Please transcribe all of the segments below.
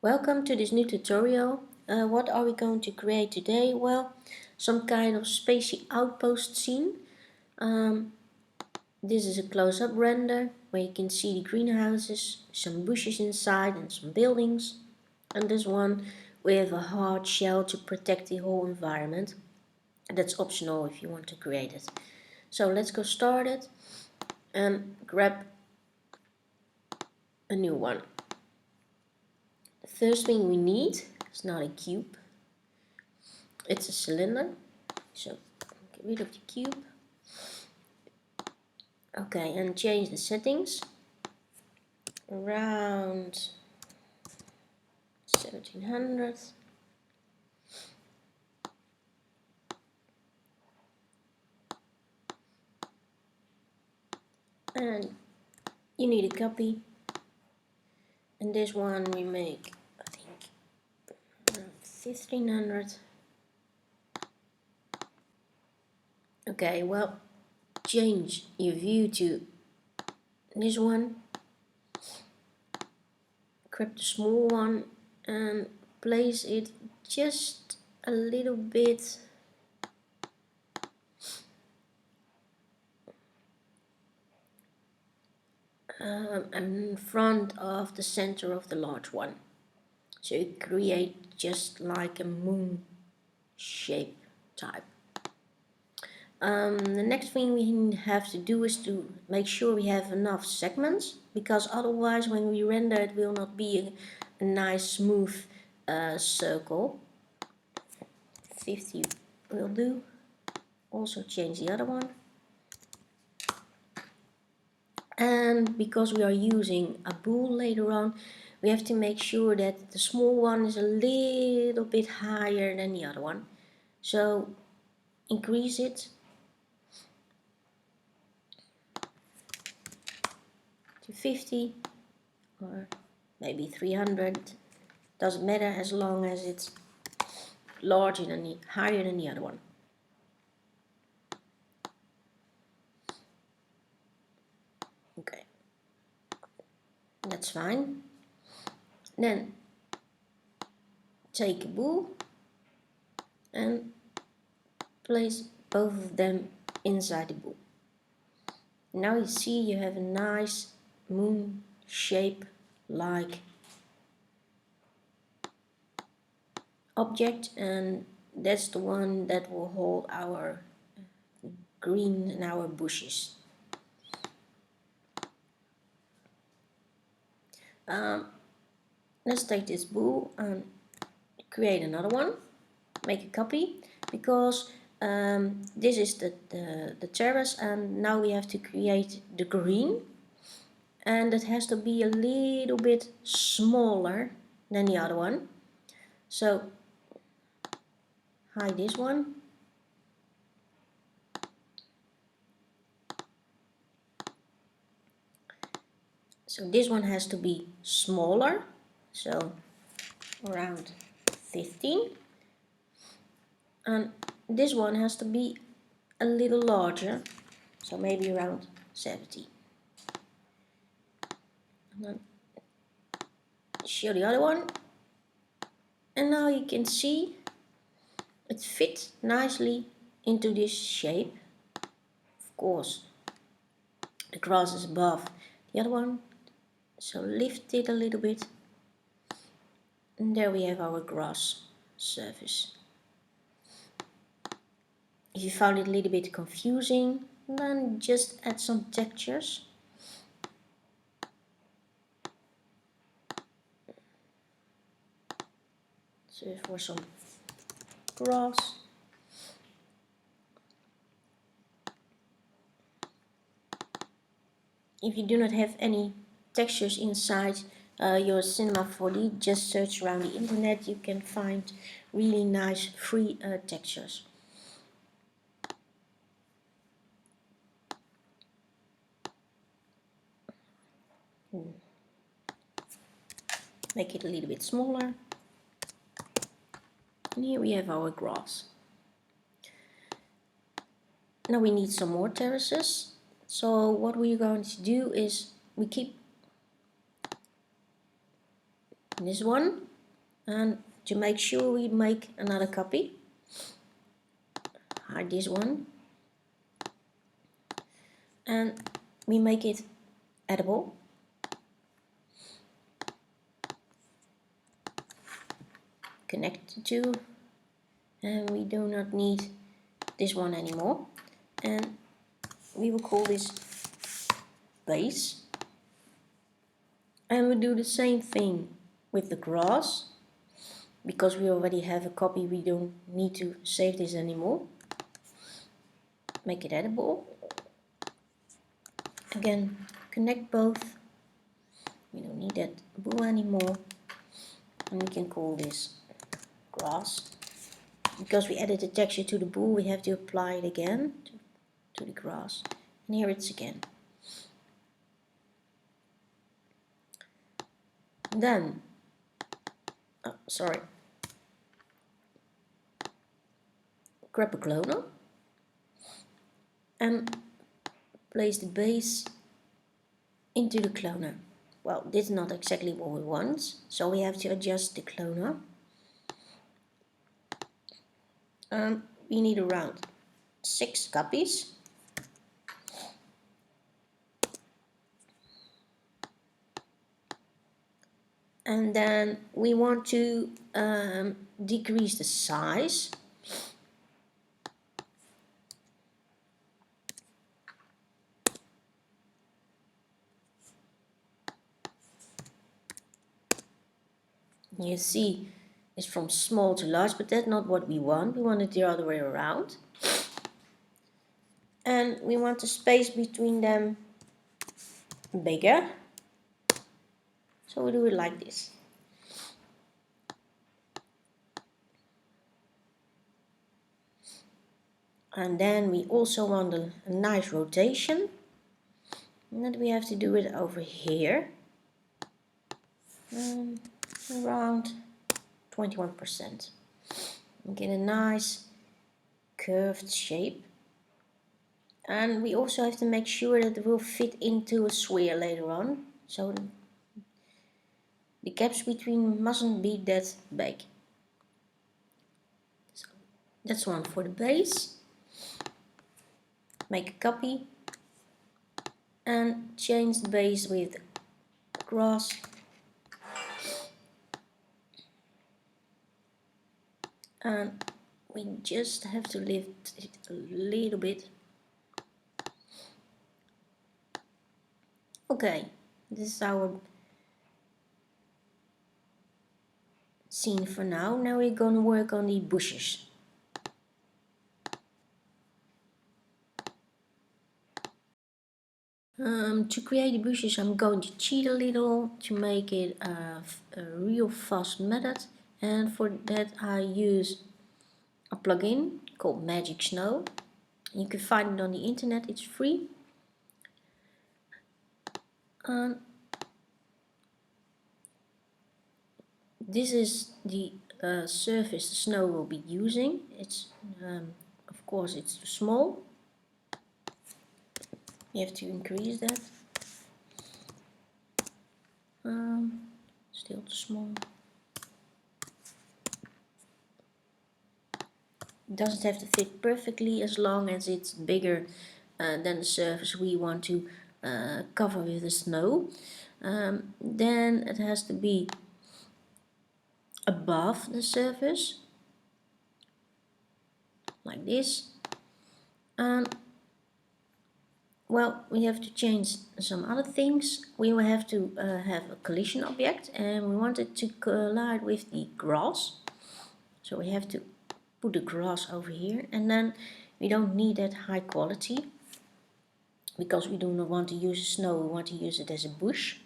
Welcome to this new tutorial. What are we going to create today? Well, some kind of spacey outpost scene. This is a close-up render where you can see the greenhouses, some bushes inside and some buildings. And this one with a hard shell to protect the whole environment. That's optional if you want to create it. So let's go start it and grab a new one. The first thing we need is not a cube. It's a cylinder, so get rid of the cube. Okay, and change the settings around 1700. And you need a copy. And this one we make, I think, around 1500. Okay, well, change your view to this one. Grab the small one and place it just a little bit in front of the center of the large one. So you create just like a moon shape type. The next thing we have to do is to make sure we have enough segments, because otherwise when we render it will not be a nice smooth circle. 50 will do. Also change the other one. And because we are using a bool later on, we have to make sure that the small one is a little bit higher than the other one. So increase it to 50 or maybe 300. Doesn't matter as long as it's larger than higher than the other one. Okay, that's fine. Then take a bool and place both of them inside the bool. Now you see you have a nice moon shape like object, and that's the one that will hold our green and our bushes. Let's take this bool and create another one, make a copy, because this is the terrace, and now we have to create the green, and it has to be a little bit smaller than the other one. So hide this one. So this one has to be smaller, so around 15. And this one has to be a little larger, so maybe around 70. And then show the other one. And now you can see it fits nicely into this shape. Of course, the grass is above the other one, so lift it a little bit. And there we have our grass surface. If you found it a little bit confusing, then just add some textures. So for some grass. If you do not have any textures inside your Cinema4d, just search around the internet. You can find really nice free textures. Make it a little bit smaller. And here we have our grass. Now we need some more terraces. So what we're going to do is we keep this one And to make sure, we make another copy. Hide this one. And we make it edible. Connect the two. And we do not need this one anymore. And we will call this base. And we do the same thing with the grass. Because we already have a copy, we don't need to save this anymore. Make it edible. Again, connect both. We don't need that blue anymore. And we can call this grass. Because we added the texture to the blue, we have to apply it again to the grass. And here it's again. Then, grab a cloner and place the base into the cloner. Well, this is not exactly what we want, so we have to adjust the cloner. We need around 6 copies. And then we want to decrease the size. You see, it's from small to large, but that's not what we want. We want it the other way around. And we want the space between them bigger. So we do it like this. And then we also want a nice rotation. And then we have to do it over here. Around 21%. And get a nice curved shape. And we also have to make sure that it will fit into a sphere later on. So the gaps between mustn't be that big. So that's one for the base. Make a copy. And change the base with grass. And we just have to lift it a little bit. Okay, this is our scene for now. Now we're going to work on the bushes. To create the bushes, I'm going to cheat a little to make it a real fast method. And for that I use a plugin called Magic Snow. You can find it on the internet, it's free. This is the surface the snow will be using. It's of course it's too small. You have to increase that. Still too small. It doesn't have to fit perfectly as long as it's bigger than the surface we want to cover with the snow. Then it has to be above the surface, like this. Well, we have to change some other things. We will have to have a collision object, and we want it to collide with the grass. So we have to put the grass over here, and then we don't need that high quality because we do not want to use snow, we want to use it as a bush.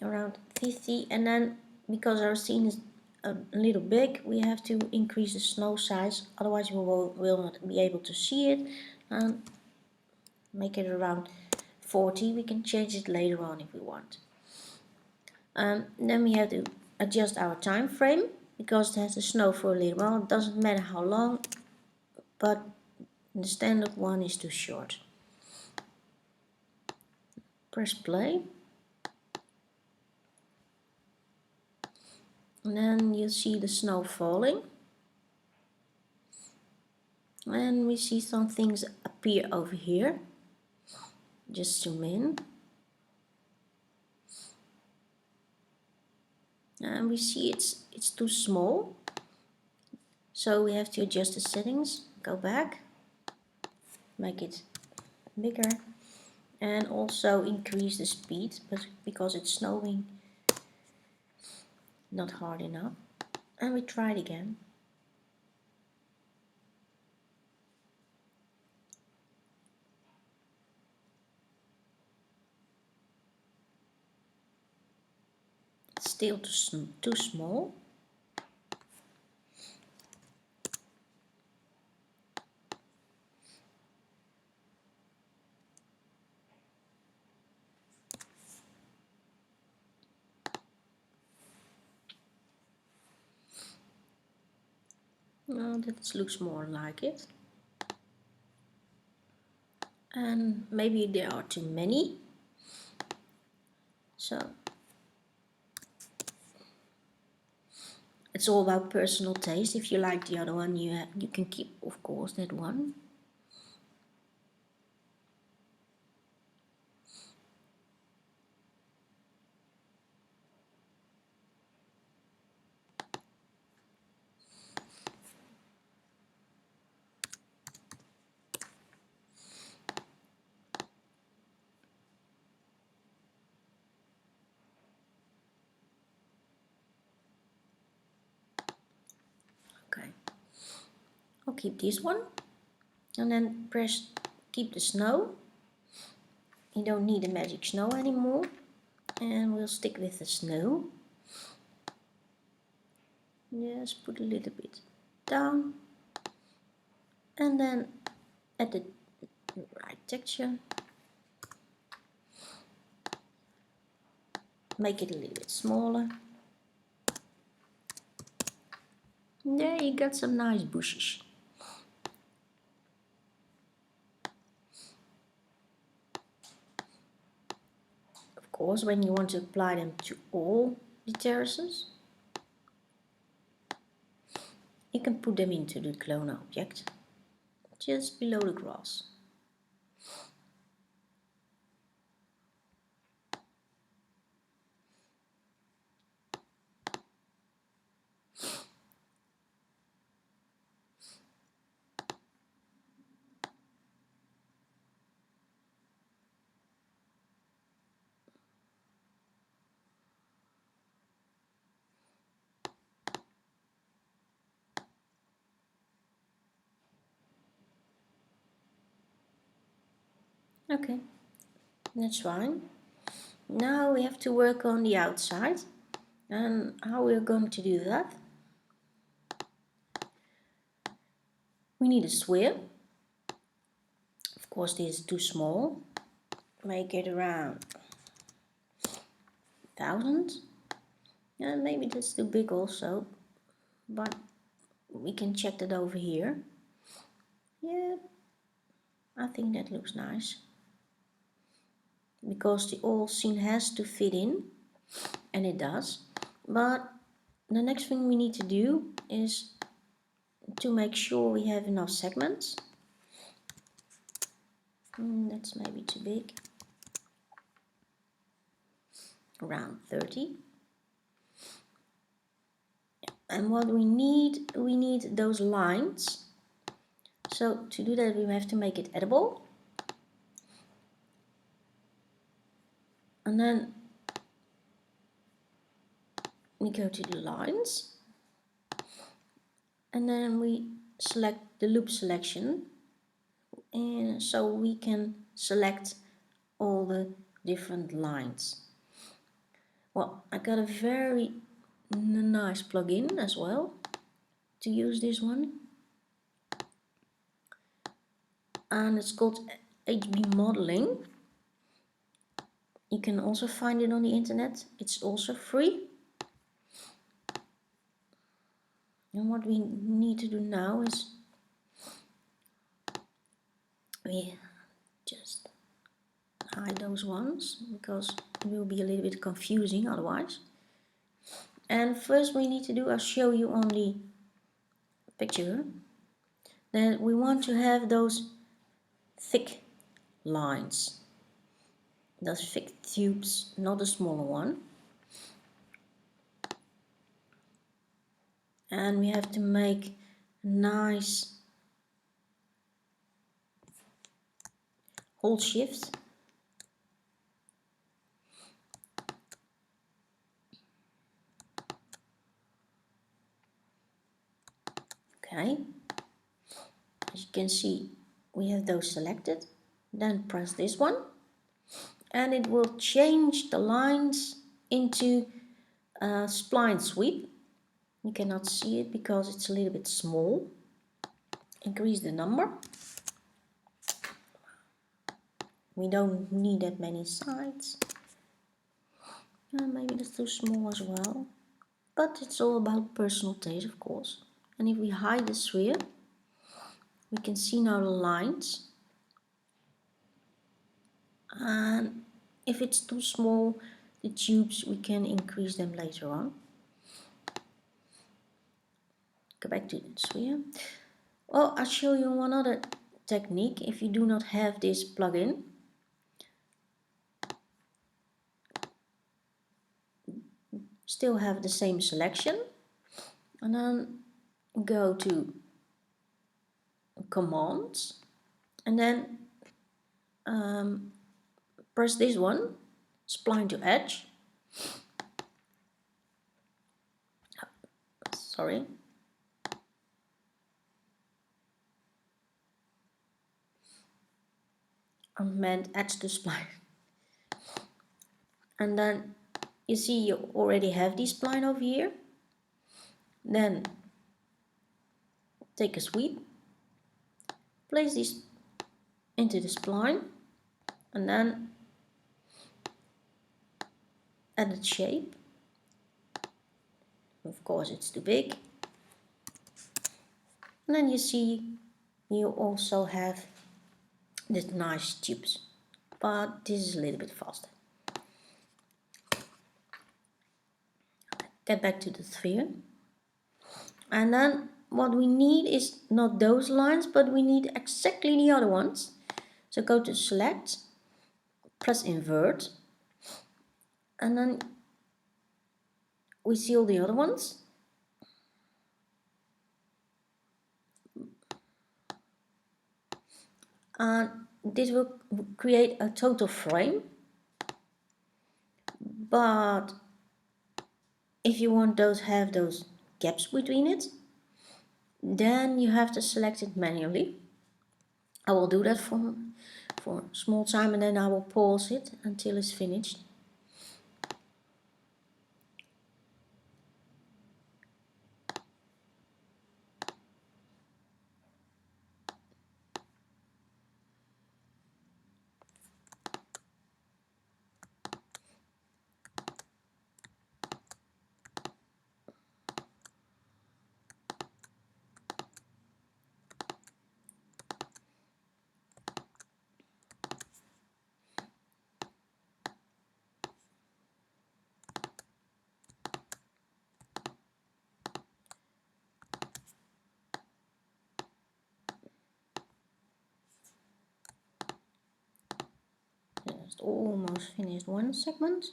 Around 50, and then because our scene is a little big, we have to increase the snow size, otherwise we will not be able to see it. And make it around 40. We can change it later on if we want. Then we have to adjust our time frame because it has to snow for a little while. It doesn't matter how long, but the standard one is too short. Press play. And then you see the snow falling. And we see some things appear over here. Just zoom in. And we see it's too small. So we have to adjust the settings, go back, make it bigger, and also increase the speed, but because it's snowing not hard enough. And we try it again. Still too small. That looks more like it. And maybe there are too many. So it's all about personal taste. If you like the other one, you can keep, of course, that one. Okay, I'll keep this one, and then keep the snow. You don't need the magic snow anymore, and we'll stick with the snow. Just put a little bit down, and then at the right texture, make it a little bit smaller. And there you got some nice bushes. Of course, when you want to apply them to all the terraces, you can put them into the clone object, just below the grass. Okay, that's fine. Now we have to work on the outside. And how we're going to do that? We need a sphere. Of course, this is too small. Make it around 1000. And maybe that's too big also, but we can check that over here. Yeah, I think that looks nice. Because the whole scene has to fit in, and it does. But the next thing we need to do is to make sure we have enough segments. That's maybe too big. Around 30. And what we need those lines. So to do that, we have to make it editable. And then we go to the lines. And then we select the loop selection. And so we can select all the different lines. Well, I got a very nice plugin as well to use this one. And it's called HB Modeling. You can also find it on the internet. It's also free. And what we need to do now is we just hide those ones because it will be a little bit confusing otherwise. And first we need to do, I'll show you on the picture, that we want to have those thick lines, those thick tubes, not a smaller one. And we have to make a nice hold shift. Okay, as you can see, we have those selected. Then press this one and it will change the lines into a spline sweep. You cannot see it because it's a little bit small. Increase the number. We don't need that many sides. Maybe that's too small as well. But it's all about personal taste, of course. And if we hide the sphere, we can see now the lines. And if it's too small, the tubes, we can increase them later on. Go back to the sphere. Well, I'll show you one other technique. If you do not have this plugin, still have the same selection, and then go to commands, and then press this one, spline to edge. Sorry. I meant edge to spline. And then you see you already have this spline over here. Then take a sweep, place this into the spline, and then add its shape. Of course it's too big. And then you see you also have these nice tubes, but this is a little bit faster. Get back to the sphere. And then what we need is not those lines, but we need exactly the other ones. So go to select, press invert, and then we see all the other ones. And this will create a total frame. But if you want have those gaps between it, then you have to select it manually. I will do that for a small time, and then I will pause it until it's finished. Just almost finished one segment.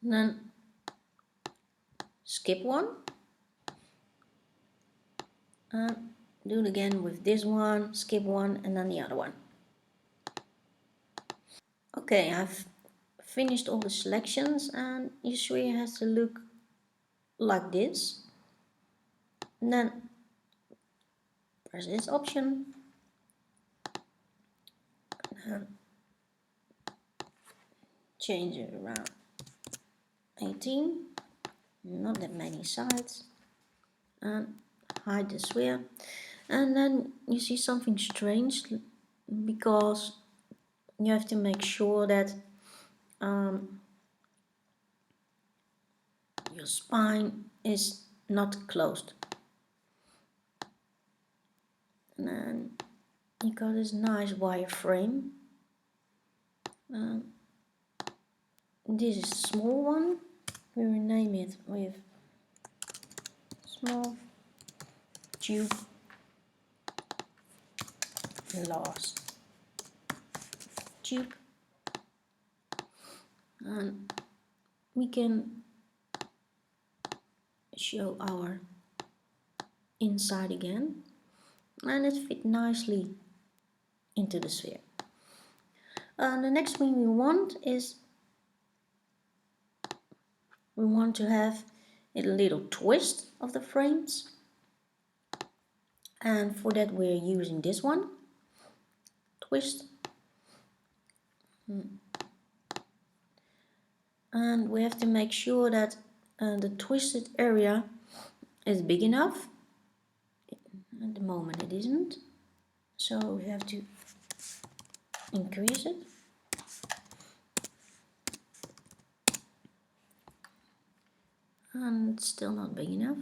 And then skip one. And do it again with this one, skip one, and then the other one. Okay, I've finished all the selections, and you see it has to look like this. And then press this option. And change it around 18. Not that many sides. And hide the sphere. And then you see something strange, because you have to make sure that your spine is not closed. And then you got this nice wireframe. This is a small one. We will name it with small tube last tube, and we can show our inside again, and it fit nicely into the sphere. The next thing we want is we want to have a little twist of the frames, and for that we're using this one, twist. And we have to make sure that the twisted area is big enough. At the moment it isn't, so we have to increase it. And it's still not big enough.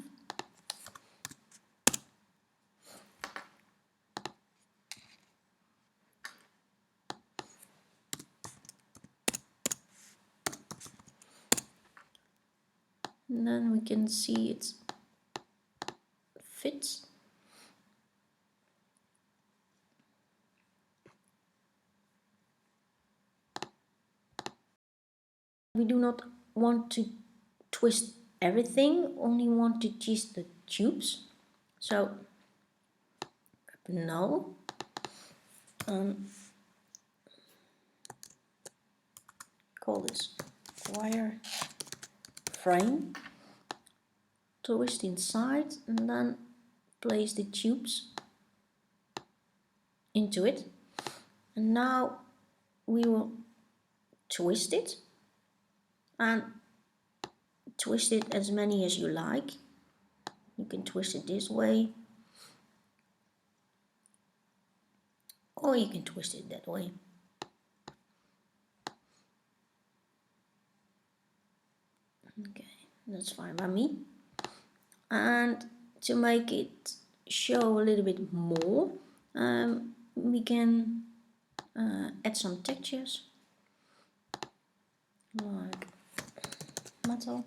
And then we can see it fits. We do not want to twist everything, only want to twist the tubes. So no. Call this wire frame, twist inside, and then place the tubes into it. And now we will twist it, and twist it as many as you like. You can twist it this way, or you can twist it that way. Okay, that's fine by me. And to make it show a little bit more, we can add some textures like metal.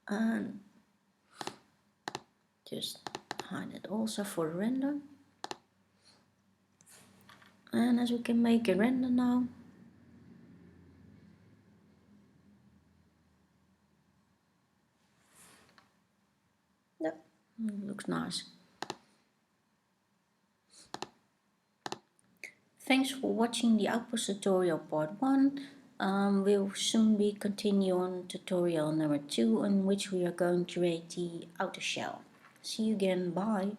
And just hide it also for render. And as we can make a render now, yep, looks nice. Thanks for watching the Outpost tutorial part 1. We'll soon be continue on tutorial number 2, in which we are going to create the outer shell. See you again, bye.